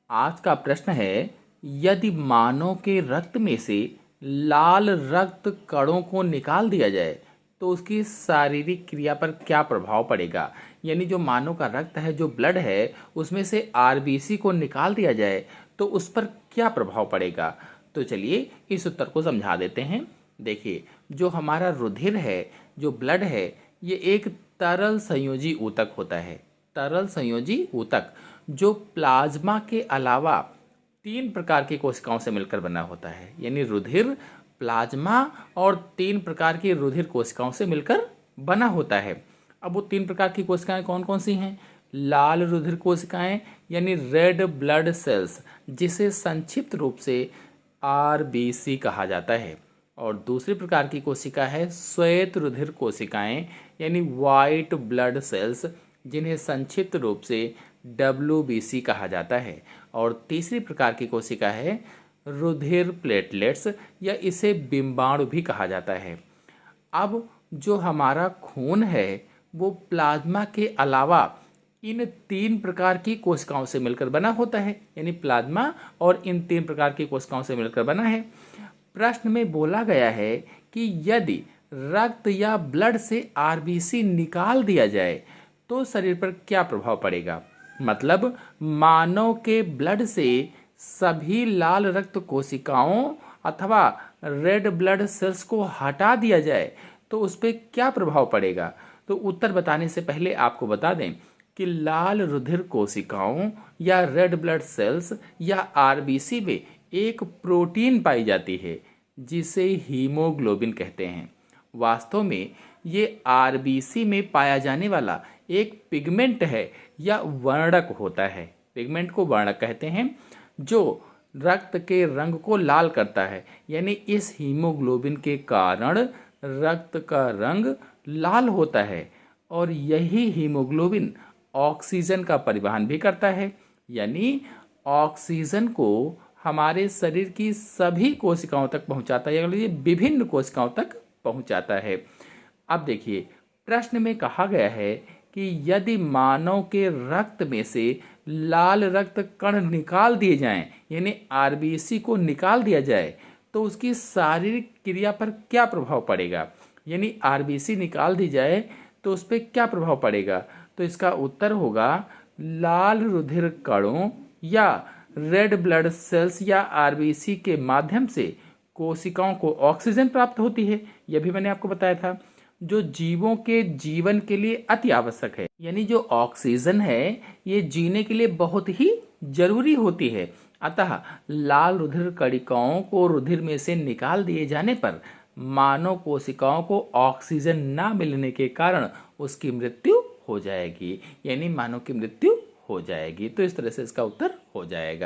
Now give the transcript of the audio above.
आज का प्रश्न है, यदि मानव के रक्त में से लाल रक्त कणों को निकाल दिया जाए तो उसकी शारीरिक क्रिया पर क्या प्रभाव पड़ेगा। यानी जो मानव का रक्त है, जो ब्लड है, उसमें से आरबीसी को निकाल दिया जाए तो उस पर क्या प्रभाव पड़ेगा। तो चलिए इस उत्तर को समझा देते हैं। देखिए, जो हमारा रुधिर है, जो ब्लड है, ये एक तरल संयोजी ऊतक होता है। तरल संयोजी ऊतक जो प्लाज्मा के अलावा 3 प्रकार की कोशिकाओं से मिलकर बना होता है। यानी रुधिर, प्लाज्मा और 3 प्रकार की रुधिर कोशिकाओं से मिलकर बना होता है। अब वो 3 प्रकार की कोशिकाएं कौन कौन सी हैं? लाल रुधिर कोशिकाएं यानी रेड ब्लड सेल्स, जिसे संक्षिप्त रूप से आरबीसी कहा जाता है। और दूसरी प्रकार की कोशिका है श्वेत रुधिर कोशिकाएं यानी वाइट ब्लड सेल्स, जिन्हें संक्षिप्त रूप से डब्ल्यूबीसी कहा जाता है। और तीसरी प्रकार की कोशिका है रुधिर प्लेटलेट्स या इसे बिंबाणु भी कहा जाता है। अब जो हमारा खून है वो प्लाज्मा के अलावा इन 3 प्रकार की कोशिकाओं से मिलकर बना होता है। यानी प्लाज्मा और इन 3 प्रकार की कोशिकाओं से मिलकर बना है। प्रश्न में बोला गया है कि यदि रक्त या ब्लड से आरबीसी निकाल दिया जाए तो शरीर पर क्या प्रभाव पड़ेगा। मतलब मानव के ब्लड से सभी लाल रक्त कोशिकाओं अथवा रेड ब्लड सेल्स को हटा दिया जाए तो उस पर क्या प्रभाव पड़ेगा। तो उत्तर बताने से पहले आपको बता दें कि लाल रुधिर कोशिकाओं या रेड ब्लड सेल्स या आरबीसी में एक प्रोटीन पाई जाती है जिसे हीमोग्लोबिन कहते हैं। वास्तव में ये आरबीसी में पाया जाने वाला एक पिगमेंट है या वर्णक होता है। पिगमेंट को वर्णक कहते हैं, जो रक्त के रंग को लाल करता है। यानी इस हीमोग्लोबिन के कारण रक्त का रंग लाल होता है और यही हीमोग्लोबिन ऑक्सीजन का परिवहन भी करता है। यानी ऑक्सीजन को हमारे शरीर की सभी कोशिकाओं तक पहुंचाता है, या विभिन्न कोशिकाओं तक पहुंचाता है। अब देखिए, प्रश्न में कहा गया है कि यदि मानव के रक्त में से लाल रक्त कण निकाल दिए जाएं, यानी आरबीसी को निकाल दिया जाए तो उसकी शारीरिक क्रिया पर क्या प्रभाव पड़ेगा। यानी आरबीसी निकाल दी जाए तो उस पर क्या प्रभाव पड़ेगा। तो इसका उत्तर होगा लाल रुधिर कणों या रेड ब्लड सेल्स या आरबीसी के माध्यम से कोशिकाओं को ऑक्सीजन प्राप्त होती है। यह भी मैंने आपको बताया था, जो जीवों के जीवन के लिए अति आवश्यक है। यानी जो ऑक्सीजन है ये जीने के लिए बहुत ही जरूरी होती है। अतः लाल रुधिर कणिकाओं को रुधिर में से निकाल दिए जाने पर मानव कोशिकाओं को ऑक्सीजन ना मिलने के कारण उसकी मृत्यु हो जाएगी। यानी मानव की मृत्यु हो जाएगी। तो इस तरह से इसका उत्तर हो जाएगा।